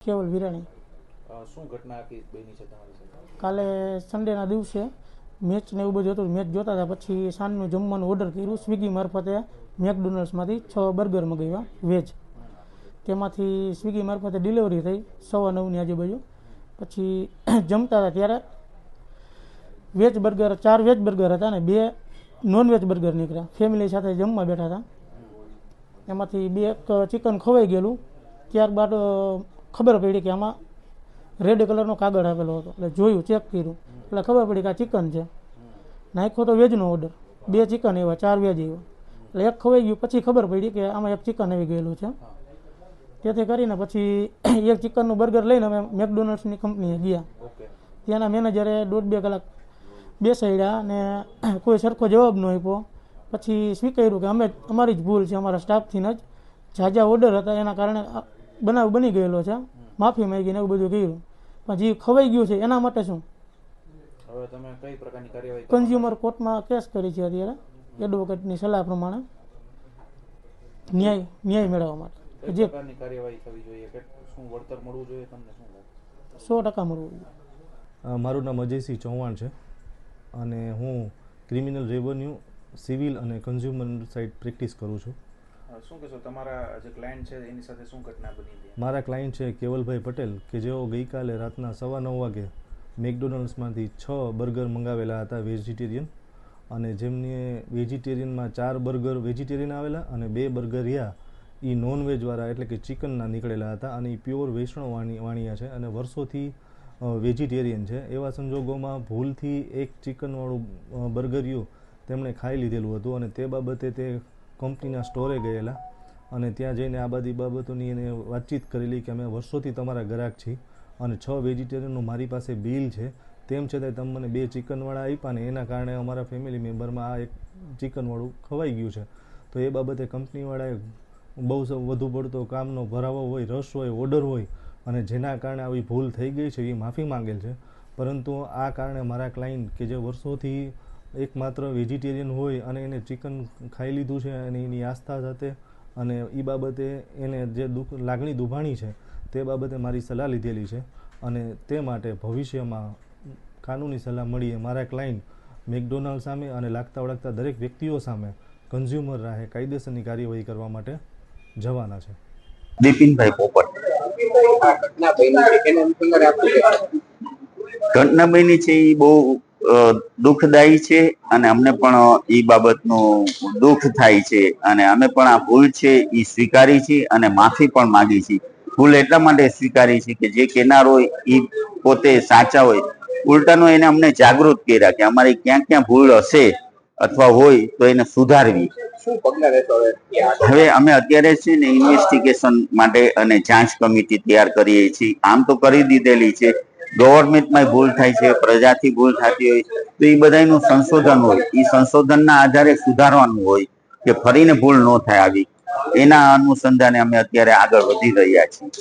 કેવલ વિરાણી। શું ઘટના આખી બની છે તમારી સાથે? કાલે સન્ડેના દિવસે મેચ ને એવું બધું હતું, મેચ જોતા હતા, પછી સાંજનું જમવાનું ઓર્ડર કર્યું સ્વિગી મારફતે। મેકડોનલ્ડ્સમાંથી 6 બર્ગર મંગાવ્યા વેજ, તેમાંથી સ્વિગી મારફતે ડિલિવરી થઈ 9:15ની આજુબાજુ। પછી જમતા હતા ત્યારે વેજ બર્ગર 4 વેજ બર્ગર હતા ને 2 નોનવેજ બર્ગર નીકળ્યા। ફેમિલી સાથે જમવા બેઠા હતા, એમાંથી 2 ચિકન ખવાઈ ગયેલું। ત્યારબાદ ખબર પડી કે આમાં રેડ કલરનો કાગળ આપેલો હતો, એટલે જોયું, ચેક કર્યું, એટલે ખબર પડી કે આ ચિકન છે। નાખ્યો તો વેજનો ઓર્ડર, 2 ચિકન આવ્યા, 4 વેજ આવ્યા, એટલે એક ખવાઈ ગયું। પછી ખબર પડી કે આમાં એક ચિકન આવી ગયેલું છે, તેથી કરીને પછી એક ચિકનનું બર્ગર લઈને અમે મેકડોનલ્ડ્સની કંપનીએ ગયા। ત્યાંના મેનેજરે 1.5-2 કલાક બેસાડ્યા અને કોઈ સરખો જવાબ ન આપ્યો। પછી સ્વીકાર્યું કે અમારી જ ભૂલ છે, અમારા સ્ટાફથી જ ઝાઝા ઓર્ડર હતા, એના કારણે બનાવ બની ગયેલો છે, માફી માંગીને એવું બધું કર્યું। પણ જે ખવાઈ ગયું છે એના માટે શું? હવે તમે કઈ પ્રકારની કાર્યવાહી કન્ઝ્યુમર કોર્ટમાં કેસ કરી છે અત્યારે, એડવોકેટની સલાહ પ્રમાણે ન્યાય મેળવવા માટે। જે પ્રકારની કાર્યવાહી થવી જોઈએ, કે શું વળતર મળવું જોઈએ, તમને શું લાગે? 100% મળવું જોઈએ। મારું નામ અજયસિંહ ચૌહાણ છે અને હું ક્રિમિનલ રેવન્યુ, સિવિલ અને કન્ઝ્યુમર સાઇડ પ્રેક્ટિસ કરું છું। શું કહેશો, તમારા જે ક્લાયન્ટ છે એની સાથે શું ઘટના બની હતી? મારા ક્લાયન્ટ છે કેવલભાઈ પટેલ, કે જેઓ ગઈકાલે રાતના 9:15 વાગે મેકડોનલ્ડ્સમાંથી 6 બર્ગર મંગાવેલા હતા વેજીટેરિયન, અને જેમને વેજીટેરિયનમાં 4 બર્ગર વેજીટેરિયન આવેલા અને 2 બર્ગર રહ્યા એ નોનવેજવાળા એટલે કે ચિકનના નીકળેલા હતા, અને એ પ્યોર વૈષ્ણવ વાણિયા છે અને વર્ષોથી વેજીટેરિયન છે। એવા સંજોગોમાં ભૂલથી એક ચિકનવાળું બર્ગરિયું તેમણે ખાઈ લીધેલું હતું, અને તે બાબતે તે કંપનીના સ્ટોરે ગયેલા અને ત્યાં જઈને આ બધી બાબતોની એને વાતચીત કરેલી કે અમે વર્ષોથી તમારા ગ્રાહક છીએ અને 6 વેજીટેરિયનનું મારી પાસે બિલ છે, તેમ છતાંય તમે મને 2 ચિકનવાળા આપ્યા ને એના કારણે અમારા ફેમિલી મેમ્બરમાં આ એક ચિકનવાળું ખવાઈ ગયું છે। તો એ બાબતે કંપનીવાળાએ બહુ વધુ પડતો કામનો ભરાવો હોય, રસ હોય, ઓર્ડર હોય, અને જેના કારણે આવી ભૂલ થઈ ગઈ છે એ માફી માંગેલ છે। પરંતુ આ કારણે મારા ક્લાયન્ટ કે જે વર્ષોથી એકમાત્ર વેજીટેરિયન હોય અને એને ચિકન ખાઈ લીધું છે અને એની આસ્થા સાથે અને એ બાબતે એને જે લાગણી દુભાણી છે તે બાબતે મારી સલાહ લીધેલી છે, અને તે માટે ભવિષ્યમાં કાનૂની સલાહ મળીએ મારા ક્લાયન્ટ મેકડોનલ્ડ સામે અને લાગતા વળગતા દરેક વ્યક્તિઓ સામે કન્ઝ્યુમર રાહે કાયદેસરની કાર્યવાહી કરવા માટે જવાના છે। બિપિનભાઈ પોપટ। ઘટના બની છે એ બહુ દુઃખદાયી છે અને અમને પણ એ બાબતનું દુઃખ થાય છે, અને અમે પણ આ ભૂલ છે એ સ્વીકારી છે અને માફી પણ માગી છે। ભૂલ એટલા માટે સ્વીકારી છે કે જે કેનાર હોય એ પોતે સાચા હોય, ઉલટાનો એને અમને જાગૃત કર્યા કે અમારી ક્યાં ક્યાં ભૂલ હશે અથવા હોય તો એને સુધારવી। હવે અમે અત્યારે છે ને ઇન્વેસ્ટિગેશન માટે અને જાંચ કમિટી તૈયાર કરીએ છીએ। આમ તો કરી દીધેલી છે, ગવર્મેન્ટમાં ભૂલ થાય છે, પ્રજાથી ભૂલ થતી હોય તો એ બધાનું સંશોધન હોય, એ સંશોધનના આધારે સુધારવાનું હોય કે ફરીને ભૂલ ન થાય આવી, એના અનુસંધાને અમે અત્યારે આગળ વધી રહ્યા છીએ।